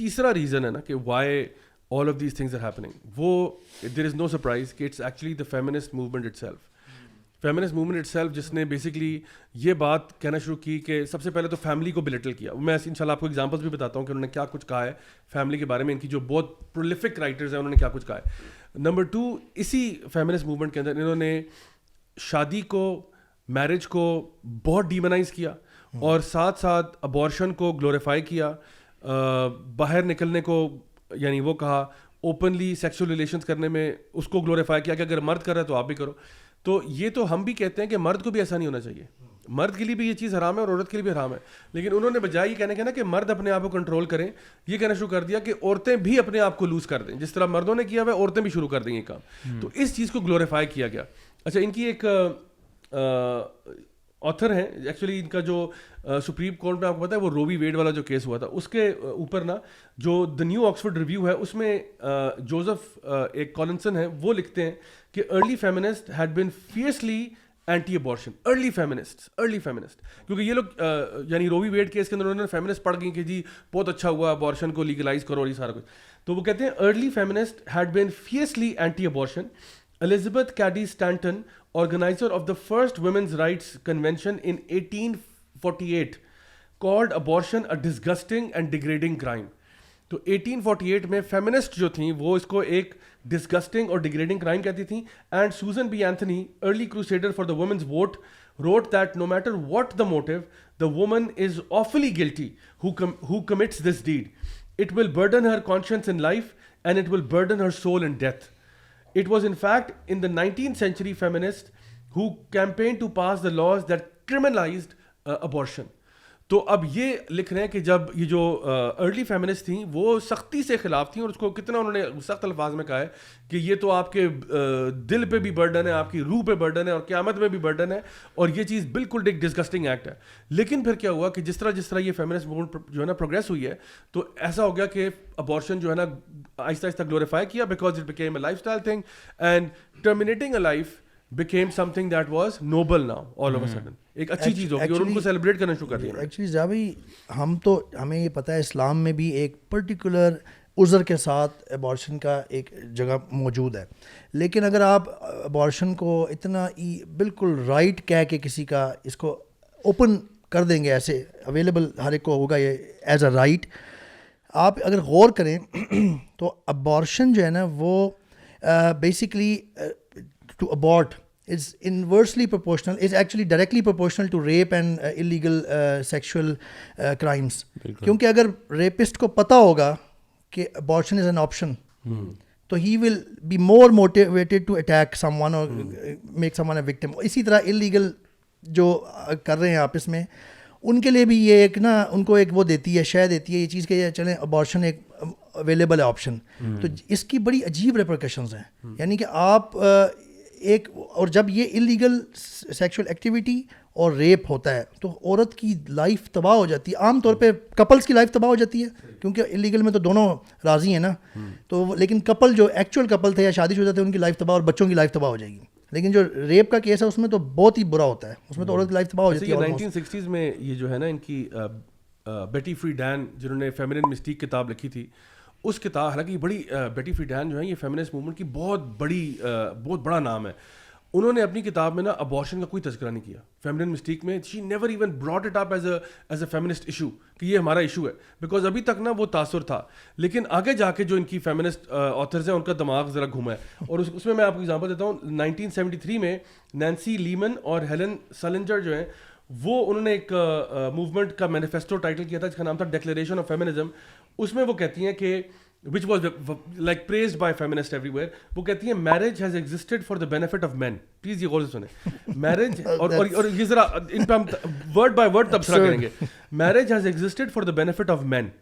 تیسرا ریزن ہے نا کہ Y all of these things are happening, وہ there is no surprise کہ it's actually the feminist movement itself جس نے بیسکلی یہ بات کہنا شروع کی کہ سب سے پہلے تو فیملی کو بلٹل کیا. میں انشاءاللہ آپ کو ایگزامپلس بھی بتاتا ہوں کہ انہوں نے کیا کچھ کہا ہے فیملی کے بارے میں. ان کی جو بہت پرولیفک رائٹرز ہیں انہوں نے کیا کچھ کہا ہے. نمبر 2, اسی فیمنسٹ موومنٹ کے اندر انہوں نے شادی کو, میرج کو بہت ڈیمونائز کیا اور ساتھ ساتھ ابورشن کو گلوریفائی کیا, باہر نکلنے کو یعنی وہ کہا اوپنلی سیکسول ریلیشنز کرنے میں اس کو گلوریفائی کیا کہ اگر مرد کر رہا ہے تو آپ بھی کرو. تو یہ تو ہم بھی کہتے ہیں کہ مرد کو بھی ایسا نہیں ہونا چاہیے, مرد کے لیے بھی یہ چیز حرام ہے اور عورت کے لیے بھی حرام ہے. لیکن انہوں نے بجائے یہ کہنے کے نا کہ مرد اپنے آپ کو کنٹرول کریں, یہ کہنا شروع کر دیا کہ عورتیں بھی اپنے آپ کو لوز کر دیں, جس طرح مردوں نے کیا ہوا ہے عورتیں بھی شروع کر دیں یہ کام. تو اس چیز کو گلوریفائی کیا گیا. اچھا, ان کی ایک آتھر ہیں ایکچولی, ان کا جو سپریم کورٹ میں آپ کو پتا ہے وہ رووی ویڈ والا جو کیس ہوا تھا اس کے اوپر نا جو دا نیو آکسفورڈ ریویو ہے اس میں جوزف ایک کالنسن ہے وہ لکھتے ہیں کہ early feminist had been fiercely anti abortion. Early feminist کیونکہ یہ لوگ یعنی رووی ویڈ کیس کے اندر انہوں نے فیمنسٹ پڑھ گئی کہ جی بہت اچھا ہوا ابارشن کو لیگلائز کرو اور یہ سارا کچھ. تو وہ کہتے ہیں early feminist had been fiercely anti abortion. Elizabeth Cady Stanton, organizer of the first women's rights convention in 1848, called abortion a disgusting and degrading crime. تو 1848 میں فیمنسٹ جو تھیں وہ اس کو ایک ڈسگسٹنگ اور ڈیگریڈنگ کرائم کہتی تھیں. And Susan B Anthony, early crusader for the women's vote, wrote that no matter what the motive, the woman is awfully guilty who commits this deed. It will burden her conscience in life and it will burden her soul in death. It was in fact in the 19th century feminists who campaigned to pass the laws that criminalized abortion. تو اب یہ لکھ رہے ہیں کہ جب یہ جو ارلی فیمنسٹ تھیں وہ سختی سے خلاف تھیں اور اس کو کتنا انہوں نے سخت الفاظ میں کہا ہے کہ یہ تو آپ کے دل پہ بھی برڈن ہے, آپ کی روح پہ برڈن ہے اور قیامت میں بھی برڈن ہے اور یہ چیز بالکل ایک ڈسگسٹنگ ایکٹ ہے. لیکن پھر کیا ہوا کہ جس طرح یہ فیمنسٹ موومنٹ جو ہے نا پروگریس ہوئی ہے تو ایسا ہو گیا کہ ابارشن جو ہے نا آہستہ آہستہ گلوریفائی کیا because it became a life style thing and terminating a life became something that was noble now all of a sudden. ایک اچھی چیز ہوگی اور ان کو سیلیبریٹ کرنا شروع کر دیا. ایکچولی جاوی ہمیں یہ پتہ ہے اسلام میں بھی ایک پرٹیکولر عذر کے ساتھ ابارشن کا ایک جگہ موجود ہے. لیکن اگر آپ ابارشن کو اتنا بالکل رائٹ کہہ کے کسی کا اس کو اوپن کر دیں گے, ایسے اویلیبل ہر ایک کو ہوگا یہ ایز اے رائٹ, آپ اگر غور کریں تو ابارشن جو ہے نا وہ basically to abort is inversely proportional, is actually directly proportional to rape and illegal sexual crimes. کیونکہ اگر ریپسٹ کو پتہ ہوگا کہ abortion is an option تو he will be more motivated to attack someone or make someone a victim. اسی طرح illegal جو کر رہے ہیں آپس میں ان کے لیے بھی یہ ایک نا ان کو ایک وہ دیتی ہے, شے دیتی ہے یہ چیز کہ چلیں abortion ایک اویلیبل ہے آپشن. تو اس کی بڑی عجیب ریپرکشنز ہیں, یعنی کہ آپ ایک اور جب یہ انلیگل سیکشول ایکٹیویٹی اور ریپ ہوتا ہے تو عورت کی لائف تباہ ہو جاتی ہے. عام طور پہ کپلس کی لائف تباہ ہو جاتی ہے کیونکہ انلیگل میں تو دونوں راضی ہیں نا, تو لیکن کپل جو ایکچوئل کپل تھے یا شادی شدہ تھے ان کی لائف تباہ اور بچوں کی لائف تباہ ہو جائے گی. لیکن جو ریپ کا کیس ہے اس میں تو بہت ہی برا ہوتا ہے, اس میں تو عورت کی لائف تباہ ہو جاتی ہے. 1960s میں یہ جو ہے نا ان کی بیٹی فریڈین جنہوں نے فیمنن مسٹیک کتاب لکھی تھی, اس کتاب حالانکہ بڑی بیٹی فریڈین جو ہے یہ فیمنسٹ موومنٹ کی بہت بڑا نام ہے. انہوں نے اپنی کتاب میں نا ابارشن کا کوئی تذکرہ نہیں کیا فیمنن مسٹیک میں. She never even brought it up as a feminist issue کہ یہ ہمارا ایشو ہے, بیکاز ابھی تک نا وہ تاثر تھا. لیکن آگے جا کے جو ان کی فیمنسٹ آتھرز ہیں ان کا دماغ ذرا گھوما ہے, اور اس میں آپ کو ایگزامپل دیتا ہوں. 1973 میں نینسی لیمن اور ہیلن سلنجر جو ہیں وہ انہوں نے ایک موومنٹ کا مینیفیسٹو ٹائٹل کیا تھا جس کا نام تھا ڈیکلیریشن آف فیمنزم. اس میں وہ کہتی ہیں کہ which was like praised by feminists everywhere. وہ کہتی ہیں marriage has existed for the benefit of men. Please یہ غور سے سنیں. Marriage اور یہ ذرا ان پہ ہم word by word تبصرہ کریں گے. Marriage has existed for the benefit of men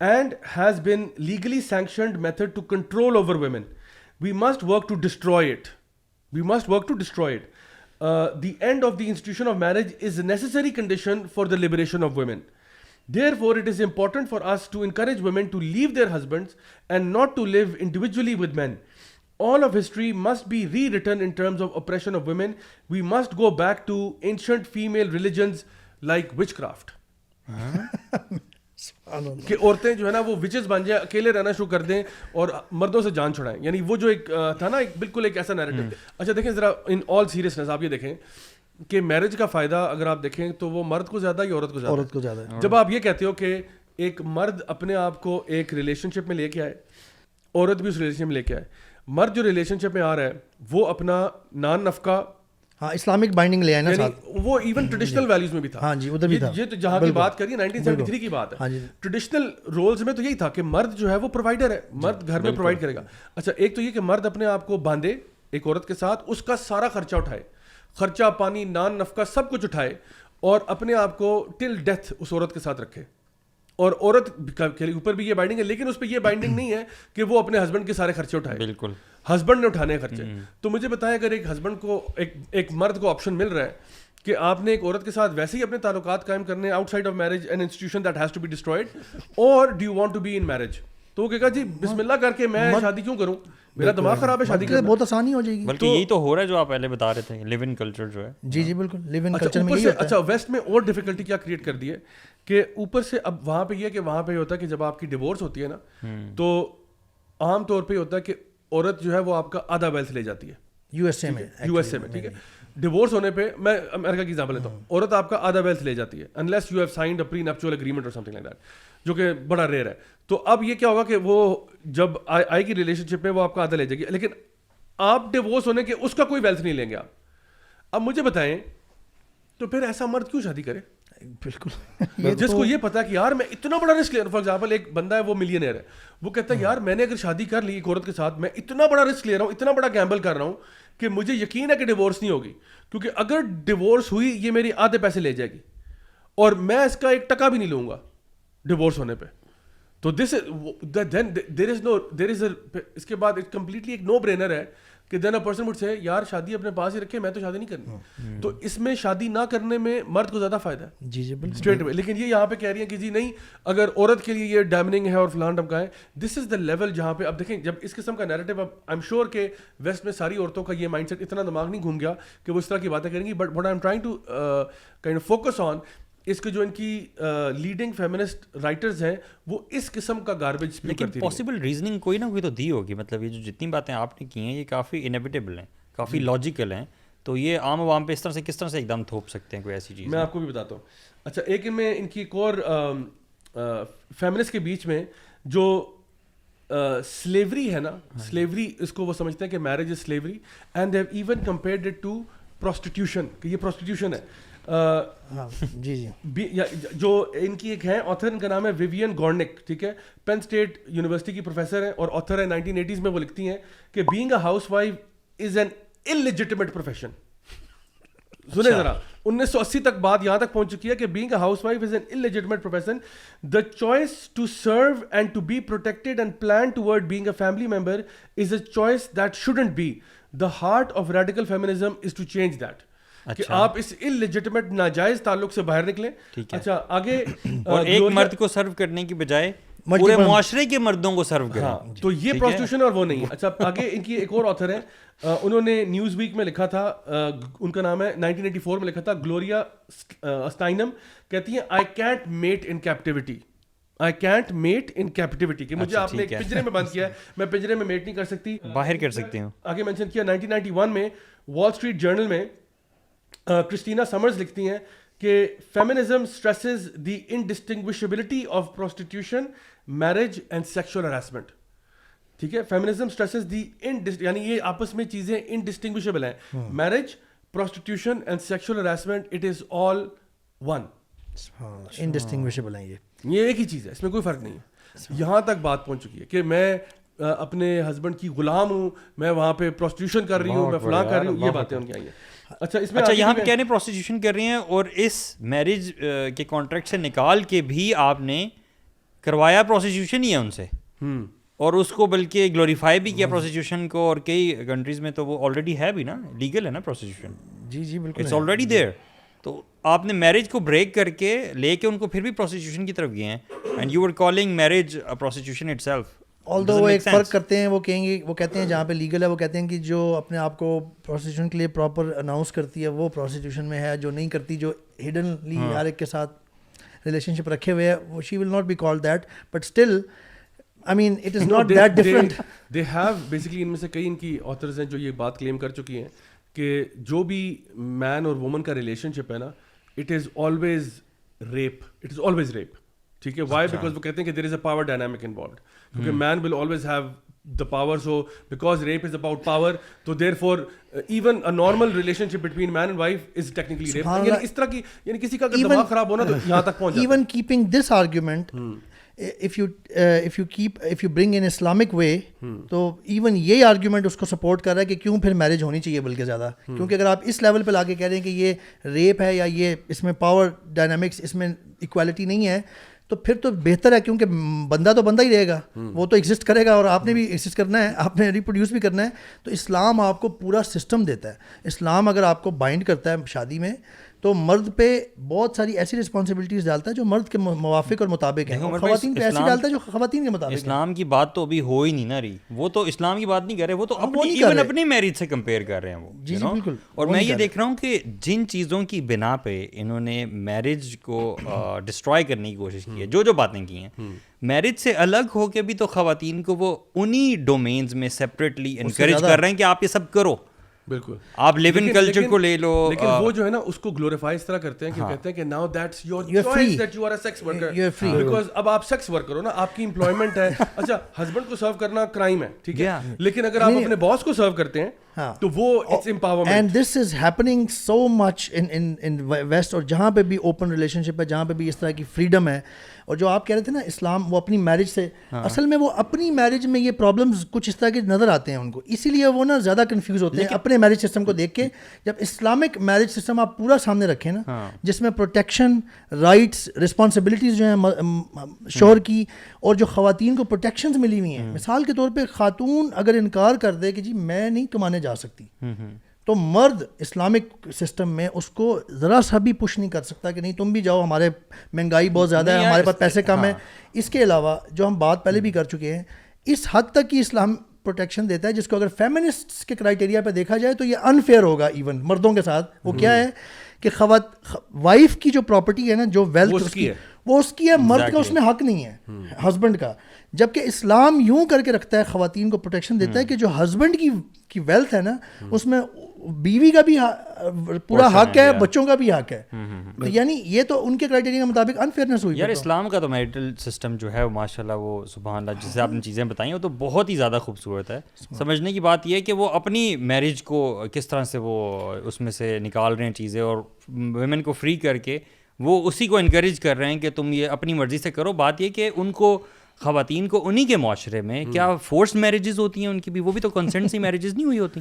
and has been legally sanctioned method to control over women. We must work to destroy it. The end of the institution of marriage is a necessary condition for the liberation of women. Therefore, it is important for us to encourage women to leave their husbands and not to live individually with men. All of history must be rewritten in terms of oppression of women. We must go back to ancient female religions like witchcraft. کہ عورتیں جو ہے نا وہ وچز بن جائیں, اکیلے رہنا شروع کر دیں اور مردوں سے جان چھڑائیں, یعنی وہ جو ایک تھا نا ایک بالکل ایک ایسا نیریٹو. اچھا دیکھیں ذرا ان آل سیریسنس آپ یہ دیکھیں کہ میرج کا فائدہ اگر آپ دیکھیں تو وہ مرد کو زیادہ یا عورت کو زیادہ ہے. جب آپ یہ کہتے ہو کہ ایک مرد اپنے آپ کو ایک ریلیشن شپ میں لے کے آئے, عورت بھی اس ریلیشن شپ میں لے کے آئے, مرد جو ریلیشن شپ میں آ رہا ہے وہ اپنا نان نفقہ, ہاں اسلامک بائنڈنگ لے آئے نا ساتھ, وہ ایون ٹریڈیشنل ویلیوز میں بھی تھا. ہاں جی ادھر بھی تھا. یہ تو جہاں کی بات کریے 1973 کی بات ہے, ٹریڈیشنل رولز میں تو یہی تھا کہ مرد جو ہے وہ پرووائڈر ہے, مرد گھر میں پرووائڈ کرے گا. اچھا ایک تو یہ کہ مرد اپنے آپ کو باندھے ایک عورت کے ساتھ, اس کا سارا خرچہ اٹھائے, خرچہ پانی نان نفقہ سب کچھ اٹھائے, اور اپنے آپ کو ٹل ڈیتھ اس عورت کے ساتھ رکھے. اور عورت کے اوپر بھی یہ بائنڈنگ ہے, لیکن اس پہ یہ بائنڈنگ نہیں ہے کہ وہ اپنے ہسبینڈ کے سارے خرچے اٹھائے. بالکل ہسبینڈ نے اٹھانے خرچے. تو مجھے بتائیں اگر ایک ہسبینڈ کو ایک مرد کو آپشن مل رہا ہے کہ آپ نے ایک عورت کے ساتھ ویسے ہی اپنے تعلقات قائم کرنے outside of marriage an institution that has to be destroyed, اور do you want to be in marriage, تو وہ کہے گا جی بسم اللہ کر کے میں شادی کیوں کروں, میرا دماغ خراب ہے شادی کرنا, بہت آسانی ہو جائے گی. بلکہ یہی تو ہو رہا ہے جو آپ پہلے بتا رہے تھے, لیو ان کلچر جو ہے. جی جی بالکل لیو ان کلچر میں. اچھا ویسٹ میں اور ڈیفیکلٹی کیا کریٹ کر دی ہے کہ اوپر سے اب وہاں پہ یہ کہ وہاں پہ یہ ہوتا ہے کہ جب آپ کی ڈیورس ہوتی ہے نا, تو عام طور پہ یہ ہوتا ہے کہ عورت جو ہے وہ آپ کا آدھا ویلتھ لے جاتی ہے یو ایس اے میں, ٹھیک ہے. ڈیورس ہونے پہ میں امریکہ کی ایگزامپل لیتا ہوں, عورت آپ کا آدھا ویلتھ لے جاتی ہے unless you have signed a prenuptial agreement or something like that, جو کہ بڑا ریئر ہے. تو اب یہ کیا ہوگا کہ وہ جب آئے گی ریلیشن شپ میں وہ آپ کا آدھا لے جائے گی, لیکن آپ ڈیورس ہونے کے اس کا کوئی ویلتھ نہیں لیں گے آپ. اب مجھے بتائیں تو پھر ایسا مرد کیوں شادی کرے؟ بالکل جس کو یہ پتا کہ یار میں اتنا بڑا رسک لے رہا ہوں. فار ایگزامپل ایک بندہ ہے وہ ملینئر ہے, وہ کہتا ہے یار میں نے اگر شادی کر لی ایک عورت کے ساتھ, میں اتنا بڑا رسک لے رہا ہوں, اتنا بڑا گیمبل کر رہا ہوں کہ مجھے یقین ہے کہ ڈیورس نہیں ہوگی, کیونکہ اگر ڈیورس ہوئی یہ میری آدھے پیسے لے جائے گی اور میں اس کا ایک ٹکا بھی نہیں لوں گا ڈیورس ہونے پہ. تو دس دین دیر از اس کے بعد کمپلیٹلی ایک نو برینر ہے کہ دین اے پرسن وڈ سے یار شادی اپنے پاس ہی رکھے, میں تو شادی نہیں کرنی. تو اس میں شادی نہ کرنے میں مرد کو زیادہ فائدہ ہے. جی جی بالکل اسٹریٹ اوے. لیکن یہ یہاں پہ کہہ رہی ہیں کہ جی نہیں, اگر عورت کے لیے یہ ڈیمننگ ہے اور فلان ڈمکا ہے, دس از دا لیول جہاں پہ اب دیکھیں جب اس قسم کا نیریٹو, اب آئی ایم شیور کہ ویسٹ میں ساری عورتوں کا یہ مائنڈ سیٹ اتنا دماغ نہیں گھوم گیا کہ وہ اس طرح کی باتیں کریں گی. But what I am trying to kind of focus on اس کے جو ان کی لیڈنگ فیمنسٹ رائٹرز ہیں وہ اس قسم کا گاربیج اسپیو کرتی ہیں. لیکن پاسبل ریزننگ کوئی نہ کوئی تو دی ہوگی, مطلب یہ جو جتنی باتیں آپ نے کی ہیں یہ کافی انیویٹیبل ہیں, کافی لاجیکل ہیں, تو یہ عام عوام پہ اس طرح سے کس طرح سے ایک دم تھوپ سکتے ہیں کوئی ایسی چیز؟ میں آپ کو بھی بتاتا ہوں. اچھا ایک میں ان کی ایک اور فیمنسٹ کے بیچ میں جو سلیوری ہے نا, سلیوری اس کو وہ سمجھتے ہیں کہ marriage is slavery, and they have even compared it to prostitution, کہ یہ پروسٹیٹیوشن ہے. جی جی جو ان کی ایک ہے آتھر, ان کا نام ہے ویوین گورنک, ٹھیک ہے, پین اسٹیٹ یونیورسٹی کی پروفیسر ہیں اور آتھر ہے. 1980s میں وہ لکھتی ہیں کہ being a housewife is an illegitimate profession. سنیں ذرا, 1980 تک بات یہاں تک پہنچ چکی ہے کہ being a housewife is an illegitimate profession. The choice to serve and to be protected and plan toward being a family member is a choice that shouldn't be. The heart of radical feminism is to change that, کہ آپ اس انلیجٹمیٹ ناجائز تعلق سے باہر نکلیں. اچھا آگے اور ایک مرد کو سرو کرنے کی بجائے پورے معاشرے کے مردوں کو سرو کریں, ہاں, تو یہ پروسٹیوشن اور وہ نہیں ہے. اچھا آگے ان کی ایک اور آتھر ہے, انہوں نے نیوز ویک میں لکھا تھا, ان کا نام ہے 1984 میں لکھا تھا, گلوریا اسٹائنم, کہتی ہیں I can't mate in captivity, I can't mate in captivity, کہ مجھے آپ نے ایک پنجرے میں بند کیا ہے, میں پنجرے میں میٹ نہیں کر سکتی, باہر کر سکتی ہوں. آگے مینشن کیا 1991 میں وال اسٹریٹ جرنل میں کرسٹینا سمرز لکھتی ہیں کہ feminism stresses the indistinguishability of prostitution, marriage and sexual harassment. ٹھیک ہے, فیمنزم اسٹریسز دی یعنی یہ آپس میں چیزیں انڈسٹنگوشبل ہیں, marriage, prostitution and sexual harassment, it is all one, indistinguishable ہیں, یہ ایک ہی چیز ہے, اس میں کوئی فرق نہیں ہے. یہاں تک بات پہنچ چکی ہے کہ میں اپنے ہسبینڈ کی غلام ہوں, میں وہاں پہ پروسٹیٹیوشن کر رہی ہوں, میں فلاں کر رہی ہوں, یہ باتیں ان کی آئی ہیں. اچھا اس میں یہاں پہ کہہ رہے ہیں پروسٹیٹیوشن کر رہے ہیں, اور اس میرج کے کانٹریکٹ سے نکال کے بھی آپ نے کروایا پروسٹیٹیوشن ہی ہے ان سے, اور اس کو بلکہ گلوریفائی بھی کیا پروسٹیٹیوشن کو, اور کئی کنٹریز میں تو وہ آلریڈی ہے بھی نا, لیگل ہے نا پروسٹیٹیوشن. جی جی بالکل, اٹس آلریڈی دیئر. تو آپ نے میرج کو بریک کر کے لے کے ان کو پھر بھی پروسٹیٹیوشن کی طرف گئے ہیں, and you are calling marriage prostitution itself. Although وہ ایک فرق کرتے ہیں, وہ کہیں گے, وہ کہتے ہیں جہاں پہ لیگل ہے وہ کہتے ہیں کہ جو اپنے آپ کو پروسٹیٹیوشن کے لیے پراپر اناؤنس کرتی ہے وہ پروسٹیٹیوشن میں ہے, جو نہیں کرتی, جو ہڈنلی ہر ایک کے ساتھ ریلیشن شپ رکھے ہوئے ہے, she will not be called that, but still I mean it is not that different. They have basically, ان میں سے کئی ان کی authors ہیں جو یہ بات کلیم کر چکی ہیں کہ جو بھی مین اور وومن کا ریلیشن شپ ہے نا, it is always rape, ٹھیک ہے. Why? Because وہ کہتے ہیں کہ there is a power dynamic involved, کیونکہ man will always have the power, so because rape is about power, so therefore even a normal relationship between man and wife is technically rape. یعنی اس طرح کی, یعنی کسی کا اگر دماغ خراب ہونا تو یہاں تک پہنچ جاتا ہے. Even keeping this argument, if you bring in Islamic way, تو ایون یہ آرگیومنٹ اس کو سپورٹ کر رہا ہے کہ کیوں پھر میرج ہونی چاہیے بلکہ زیادہ, کیونکہ اگر آپ اس لیول پہ لا کے کہہ رہے ہیں کہ یہ ریپ ہے یا یہ اس میں پاور ڈائنامکس, اس میں ایکوالٹی نہیں ہے, تو پھر تو بہتر ہے, کیونکہ بندہ تو بندہ ہی رہے گا, وہ تو ایگزسٹ کرے گا اور آپ نے بھی ایگزسٹ کرنا ہے, آپ نے ریپروڈیوس بھی کرنا ہے. تو اسلام آپ کو پورا سسٹم دیتا ہے. اسلام اگر آپ کو بائنڈ کرتا ہے شادی میں, تو مرد پہ بہت ساری ایسی رسپانسبلٹیز ڈالتا ہے جو مرد کے موافق اور مطابق ہیں, اور خواتین پہ ایسی ڈالتا ہے جو خواتین کے مطابق. اسلام کی بات تو ابھی ہو ہی نہیں نہ رہی, وہ تو اسلام کی بات نہیں کر رہے, وہ تو ایون اپنی میرج سے کمپیئر کر رہے ہیں وہ. جی جی بالکل. اور میں یہ دیکھ رہا ہوں کہ جن چیزوں کی بنا پہ انہوں نے میرج کو ڈسٹرائے کرنے کی کوشش کی ہے, جو باتیں کی ہیں, میرج سے الگ ہو کے بھی تو خواتین کو وہ انہی ڈومینز میں سیپریٹلی انکریج کر رہے ہیں کہ آپ یہ سب کرو. بالکل, آپ لیو ان کلچر کو لے لو, لیکن وہ جو ہے نا اس کو گلوریفائی اس طرح کرتے ہیں کہ کہتے ہیں کہ now that's your choice that you are a sex worker, because اب آپ سیکس ورکر ہو نا, آپ کی امپلائمنٹ ہے. اچھا, ہسبینڈ کو سرو کرنا کرائم ہے, ٹھیک ہے, لیکن اگر آپ اپنے باس کو سرو کرتے ہیں تو وہ it's empowerment. And this is happening so much in west, اور جہاں پہ بھی اوپن ریلیشن شپ ہے, جہاں پہ بھی اس طرح کی فریڈم ہے. اور جو آپ کہہ رہے تھے نا اسلام, وہ اپنی میرج سے, اصل میں وہ اپنی میرج میں یہ پرابلمز کچھ اس طرح کے نظر آتے ہیں ان کو, اسی لیے وہ نا زیادہ کنفیوز ہوتے ہیں اپنے میرج سسٹم کو دیکھ کے. جب اسلامک میرج سسٹم آپ پورا سامنے رکھیں نا, جس میں پروٹیکشن, رائٹس, رسپانسبلٹیز جو ہیں شوہر کی, اور جو خواتین کو پروٹیکشنز ملی ہوئی ہیں, مثال کے طور پہ خاتون اگر انکار کر دے کہ جی میں نہیں کمانے جا سکتی, تو مرد اسلامک سسٹم میں اس کو ذرا سا بھی پش نہیں کر سکتا کہ نہیں تم بھی جاؤ, ہمارے مہنگائی بہت زیادہ ہے, ہمارے پاس پیسے کم ہیں. اس کے علاوہ جو ہم بات پہلے بھی کر چکے ہیں, اس حد تک کی اسلام پروٹیکشن دیتا ہے جس کو اگر فیمنسٹس کے کرائٹیریا پہ دیکھا جائے تو یہ انفیئر ہوگا ایون مردوں کے ساتھ. وہ کیا ہے کہ وائف کی جو پراپرٹی ہے نا, جو ویلتھ وہ اس کی ہے, مرد کا اس میں حق نہیں ہے, ہسبینڈ کا. جبکہ اسلام یوں کر کے رکھتا ہے, خواتین کو پروٹیکشن دیتا ہے کہ جو ہسبینڈ کی ویلتھ ہے نا, اس میں بیوی کا بھی پورا حق ہے, بچوں کا بھی حق ہے. یعنی یہ تو ان کے کرائٹیریا کے مطابق انفیئرنیس ہوئی. یار اسلام کا تو میرٹل سسٹم جو ہے وہ ماشاء اللہ, وہ سبحان اللہ, جسے آپ نے چیزیں بتائیں وہ تو بہت ہی زیادہ خوبصورت ہے. سمجھنے کی بات یہ ہے کہ وہ اپنی میرج کو کس طرح سے وہ اس میں سے نکال رہے ہیں چیزیں, اور ویمن کو فری کر کے وہ اسی کو انکریج کر رہے ہیں کہ تم یہ اپنی مرضی سے کرو. بات یہ کہ ان کو خواتین کو انہی کے معاشرے میں کیا فورسڈ میرجز ہوتی ہیں ان کی بھی, وہ بھی تو کنسنٹ سی میرجز نہیں ہوئی ہوتی.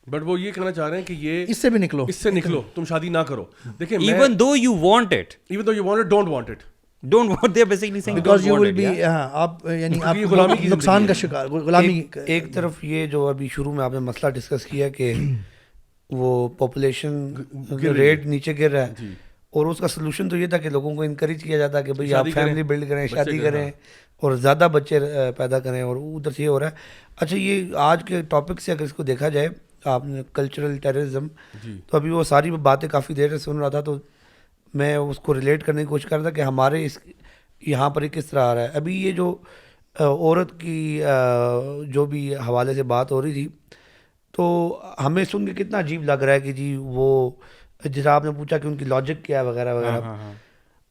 بٹ وہ یہ کہنا چاہ رہے ہیں کہ یہ اس سے بھی نکلو, اس سے نکلو, تم شادی نہ کرو. دیکھیں, even though you want it, don't want it, don't want, they are basically saying because you will be, آپ یعنی آپ غلامی کی نقصان کا شکار, غلامی. ایک طرف یہ جو ابھی شروع میں آپ نے مسئلہ ڈسکس کیا کہ وہ پاپولیشن ریٹ نیچے گر رہا ہے, اور اس کا سلوشن تو یہ تھا کہ لوگوں کو انکریج کیا جاتا ہے کہ بھائی آپ فیملی بلڈ کریں, شادی کریں اور زیادہ بچے پیدا کریں, اور ادھر سے یہ ہو رہا ہے. اچھا, یہ آج کے ٹاپک سے اگر اس کو دیکھا جائے, آپ نے کلچرل ٹیررزم, تو ابھی وہ ساری باتیں کافی دیر سے سن رہا تھا, تو میں اس کو ریلیٹ کرنے کی کوشش کر رہا تھا کہ ہمارے اس یہاں پر کس طرح آ رہا ہے. ابھی یہ جو عورت کی جو بھی حوالے سے بات ہو رہی تھی, تو ہمیں سن کے کتنا عجیب لگ رہا ہے کہ جی وہ جیسا آپ نے پوچھا کہ ان کی لاجک کیا ہے وغیرہ وغیرہ.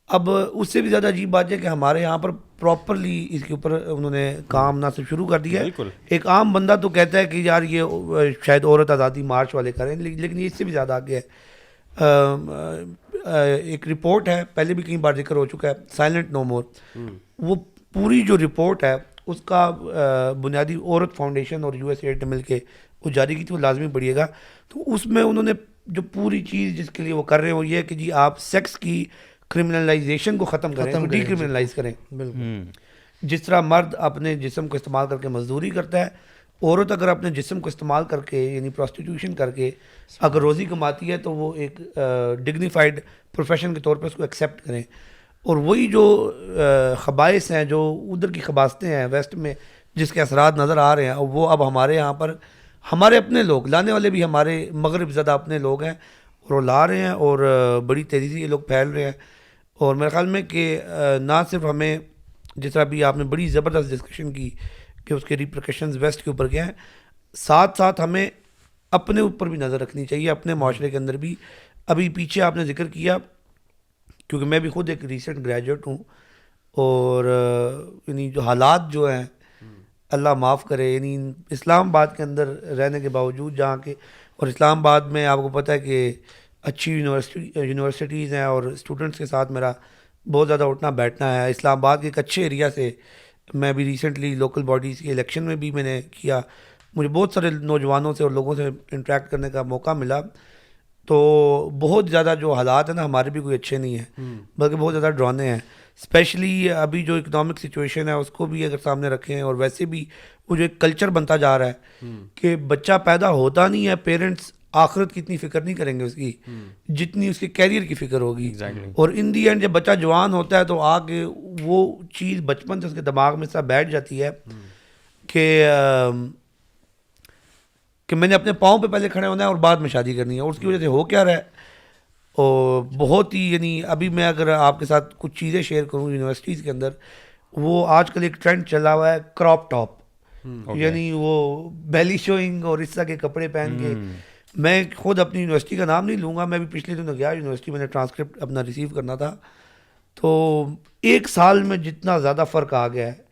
اب اس سے بھی زیادہ عجیب بات ہے کہ ہمارے یہاں پر پراپرلی اس کے اوپر انہوں نے کام نہ صرف شروع کر دیا ہے. ایک عام بندہ تو کہتا ہے کہ یار یہ شاید عورت آزادی مارچ والے کریں, لیکن یہ اس سے بھی زیادہ آگے ہے. ایک رپورٹ ہے, پہلے بھی کئی بار ذکر ہو چکا ہے, سائلنٹ نو مور. وہ پوری جو رپورٹ ہے اس کا بنیادی عورت فاؤنڈیشن اور USA نے مل کے وہ جاری کی تھی, وہ لازمی پڑھیے گا. تو اس میں انہوں نے جو پوری چیز جس کے لیے وہ کر رہے ہیں وہ یہ ہے کہ جی آپ سیکس کی کرمنلائزیشن کو ختم کریں, ڈی کرمنلائز کریں. جس طرح مرد اپنے جسم کو استعمال کر کے مزدوری کرتا ہے, عورت اگر اپنے جسم کو استعمال کر کے یعنی پروسٹیٹیوشن کر کے اگر روزی کماتی ہے تو وہ ایک ڈگنیفائڈ پروفیشن کے طور پہ اس کو ایکسیپٹ کریں. اور وہی جو خبائث ہیں, جو ادھر کی خباستیں ہیں ویسٹ میں, جس کے اثرات نظر آ رہے ہیں, وہ اب ہمارے یہاں پر ہمارے اپنے لوگ, لانے والے بھی ہمارے مغرب زدہ اپنے لوگ ہیں, اور وہ لا رہے ہیں, اور بڑی تیزی سے یہ لوگ پھیل رہے ہیں. اور میرے خیال میں کہ نہ صرف ہمیں جس طرح بھی آپ نے بڑی زبردست ڈسکشن کی کہ اس کے ریپریکیشنز ویسٹ کے اوپر کیا ہیں، ساتھ ساتھ ہمیں اپنے اوپر بھی نظر رکھنی چاہیے، اپنے معاشرے کے اندر بھی. ابھی پیچھے آپ نے ذکر کیا، کیونکہ میں بھی خود ایک ریسنٹ گریجویٹ ہوں، اور یعنی جو حالات جو ہیں اللہ معاف کرے، یعنی اسلام آباد کے اندر رہنے کے باوجود جہاں کے، اور اسلام آباد میں آپ کو پتہ ہے کہ اچھی یونیورسٹیز ہیں اور اسٹوڈنٹس کے ساتھ میرا بہت زیادہ اٹھنا بیٹھنا ہے. اسلام آباد کے ایک اچھے ایریا سے میں بھی ریسنٹلی لوکل باڈیز کے الیکشن میں بھی میں نے کیا، مجھے بہت سارے نوجوانوں سے اور لوگوں سے انٹریکٹ کرنے کا موقع ملا. تو بہت زیادہ جو حالات ہیں نا ہمارے بھی کوئی اچھے نہیں ہیں، بلکہ بہت زیادہ ڈرانے ہیں. اسپیشلی ابھی جو اکنامک سچویشن ہے اس کو بھی اگر سامنے رکھیں، اور ویسے بھی وہ جو ایک کلچر بنتا جا رہا ہے کہ بچہ پیدا ہوتا نہیں ہے، پیرنٹس آخرت کی اتنی فکر نہیں کریں گے اس کی جتنی اس کے کیریئر کی فکر ہوگی. اور ان دی اینڈ جب بچہ جوان ہوتا ہے تو آگے وہ چیز بچپن سے اس کے دماغ میں سا بیٹھ جاتی ہے کہ میں نے اپنے پاؤں پہ پہلے کھڑے ہونا ہے اور بعد میں شادی کرنی ہے. اور اس کی وجہ سے ہو کیا رہا ہے، اور بہت ہی یعنی ابھی میں اگر آپ کے ساتھ کچھ چیزیں شیئر کروں یونیورسٹیز کے اندر، وہ آج کل ایک ٹرینڈ چلا ہوا ہے کراپ ٹاپ، یعنی وہ بیلی شوئنگ اور اس طرح کے کپڑے پہن کے. میں خود اپنی یونیورسٹی کا نام نہیں لوں گا، میں بھی پچھلے دنوں گیا یونیورسٹی، میں نے ٹرانسکرپٹ اپنا ریسیو کرنا تھا، تو 1 سال میں جتنا زیادہ فرق آ گیا ہے.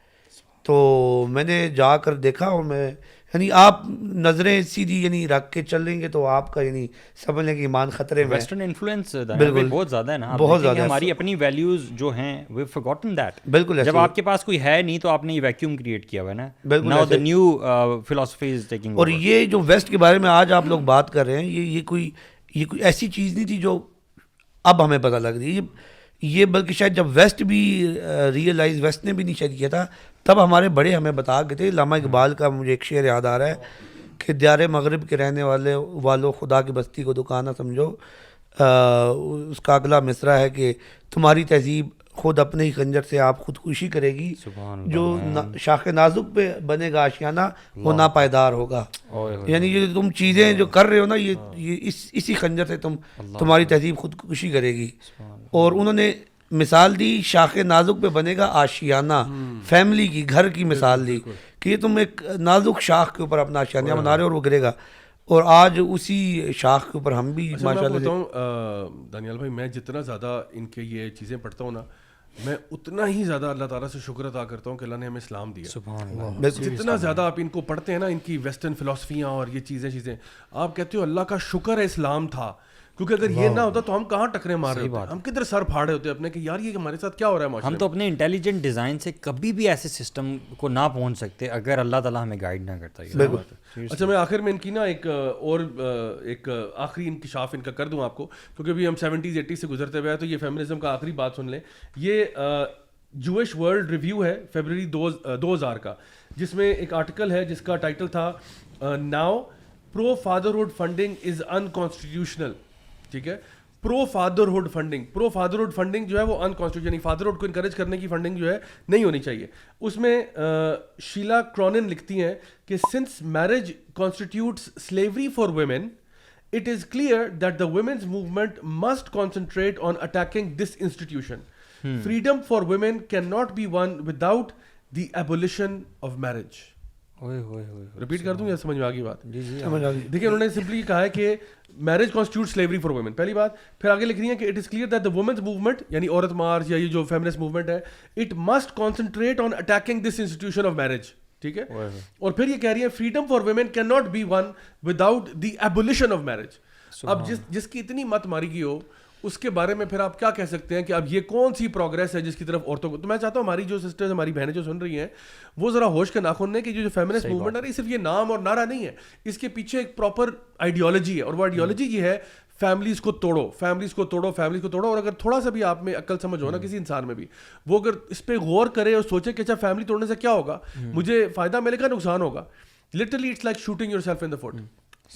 تو میں نے جا کر دیکھا، اور میں یعنی آپ نظریں سیدھی یعنی رکھ کے چل رہیں گے تو آپ کا یعنی سمجھ لیں کہ ایمان خطرے میں. ویسٹرن انفلوئنس بالکل بہت زیادہ ہے نا، بہت زیادہ. ہماری اپنی ویلیوز جو ہیں وی فارگوٹن دیٹ. بالکل جب آپ کے پاس کوئی ہے نہیں تو آپ نے یہ ویکیوم کریٹ کیا ہوا ہے نا. بالکل. Now the new philosophy is taking. اور یہ جو ویسٹ کے بارے میں آج آپ لوگ بات کر رہے ہیں، یہ کوئی ایسی چیز نہیں تھی جو اب ہمیں پتہ لگ رہی ہے، یہ بلکہ شاید جب ویسٹ بھی ریئلائز، ویسٹ نے بھی نہیں شاید کیا تھا، تب ہمارے بڑے ہمیں بتا گئے تھے. علامہ اقبال کا مجھے ایک شعر یاد آ رہا ہے کہ دیار مغرب کے رہنے والوں خدا کی بستی کو دکانہ سمجھو. اس کا اگلا مصرع ہے کہ تمہاری تہذیب خود اپنے ہی خنجر سے آپ خودکشی کرے گی، جو شاخ نازک پہ بنے گا آشیانہ وہ ناپائیدار ہوگا. یعنی یہ تم چیزیں جو کر رہے ہو نا، یہ اسی خنجر سے تمہاری تہذیب خودکشی کرے گی. اور انہوں نے مثال دی شاخ نازک پہ بنے گا آشیانہ، فیملی کی، گھر کی مثال دی کہ یہ تم ایک نازک شاخ کے اوپر اپنا آشیانہ بنا رہے ہو اور وہ گرے گا. اور آج اسی شاخ کے اوپر ہم بھی ماشاء اللہ. بتاؤں دانیال بھائی، میں جتنا زیادہ ان کے یہ چیزیں پڑھتا ہوں نا، میں اتنا ہی زیادہ اللہ تعالیٰ سے شکر ادا کرتا ہوں کہ اللہ نے ہمیں اسلام دیا. جتنا زیادہ آپ ان کو پڑھتے ہیں نا، ان کی ویسٹرن فلاسفیاں اور یہ چیزیں آپ کہتے ہو اللہ کا شکر ہے اسلام تھا، کیونکہ اگر یہ نہ ہوتا تو ہم کہاں ٹکرے مار رہے ہوتے، ہم کدھر سر پھاڑے ہوتے اپنے کہ یار یہ ہمارے ساتھ کیا ہو رہا ہے معاشرے میں. ہم تو اپنے انٹیلیجنٹ ڈیزائن سے کبھی بھی ایسے سسٹم کو نہ پہنچ سکتے اگر اللہ تعالیٰ ہمیں گائیڈ نہ کرتا. اچھا، میں آخر میں ان کی نا ایک آخری انکشاف ان کا کر دوں آپ کو، کیونکہ ابھی ہم 70s 80s سے گزرتے ہوئے ہیں، تو یہ فیمنزم کا آخری بات سن لیں. یہ جوئش ورلڈ ریویو ہے فیبرری 2000 کا، جس میں ایک آرٹیکل ہے جس کا ٹائٹل تھا now pro fatherhood funding is unconstitutional. ٹھیک ہے، پرو فادرہڈ فنڈنگ جو ہے وہ انکانسٹیٹیوشنل، یعنی فادرہڈ کو انکریج کرنے کی فنڈنگ جو ہے نہیں ہونی چاہیے. اس میں شیلا کرونن لکھتی ہیں کہ since marriage constitutes slavery for women it is clear that the women's movement must concentrate on attacking this institution. Freedom for women cannot be won without the abolition of marriage. Repeat کر دوں یا سمجھ میں آ گئی بات؟ دیکھیں، انہوں نے سمپلی کہا ہے کہ marriage constitute slavery for women, پہلی بات. پھر آگے لکھ رہی ہیں کہ it is clear that the women's movement, یعنی عورت مارچ یا یہ جو فیمنسٹ موومنٹ ہے، it must concentrate on attacking this institution of marriage. ٹھیک ہے، اور پھر یہ کہہ رہی ہے freedom for women can not be won without the abolition of marriage. اب جس کی اتنی مت ماری گئی ہو اس کے بارے میں پھر آپ کیا کہہ سکتے ہیں کہ اب یہ کون سی پروگرس ہے جس کی طرف عورتوں کو. تو میں چاہتا ہوں ہماری جو سسٹرز، ہماری بہنیں جو سن رہی ہیں، وہ ذرا ہوش کے ناخن لیں کہ جو فیمنسٹ موومنٹ ہے نا، صرف یہ نام اور نعرہ نہیں ہے، اس کے پیچھے ایک پراپر آئیڈیالوجی ہے، اور وہ آئیڈیالوجی یہ ہے فیملیز کو توڑو. اور اگر تھوڑا سا بھی آپ میں عقل سمجھ ہو نا کسی انسان میں بھی، وہ اگر اس پہ غور کرے اور سوچے کہ اچھا فیملی توڑنے سے کیا ہوگا، مجھے فائدہ ملے گا نقصان ہوگا. Literally it's like shooting yourself in the foot.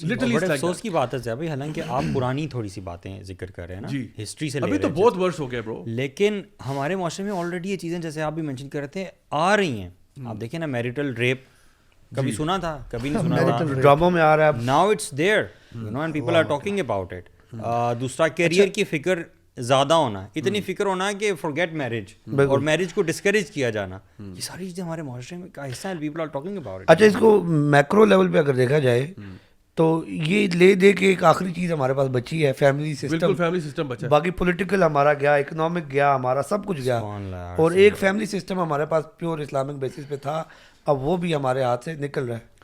بڑے افسوس کی بات ہے بھائی، حالانکہ آپ پرانی تھوڑی سی باتیں ذکر کر رہے ہیں نا، ہسٹری سے ابھی تو بہت ورس ہو گیا برو، لیکن ہمارے معاشرے میں آلریڈی یہ چیزیں جیسے آپ بھی مینشن کر رہے تھے آ رہی ہیں. آپ دیکھیں نا، میریٹل ریپ کبھی سنا تھا، کبھی نہیں سنا تھا، ڈراموں میں آ رہا ہے. Now it's there, you know, and people are talking about it. دوسرا کیریئر کی فکر زیادہ ہونا, اتنی فکر ہونا کہ فورگیٹ میرج, اور میرج کو ڈسکریج کیا جانا, یہ ساری چیزیں ہمارے معاشرے میں کا حصہ ہیں. People are talking about it. اچھا, اس کو میکرو لیول پہ اگر دیکھا جائے تو یہ لے دے کے ایک آخری چیز ہمارے پاس بچی ہے, فیملی سسٹم. فیملی سسٹم بچا, باقی پولیٹیکل ہمارا گیا, اکنامک گیا, ہمارا سب کچھ گیا, اور ایک فیملی سسٹم ہمارے پاس پیور اسلامک بیسس پہ تھا, اب وہ بھی ہمارے ہاتھ سے نکل رہا ہے.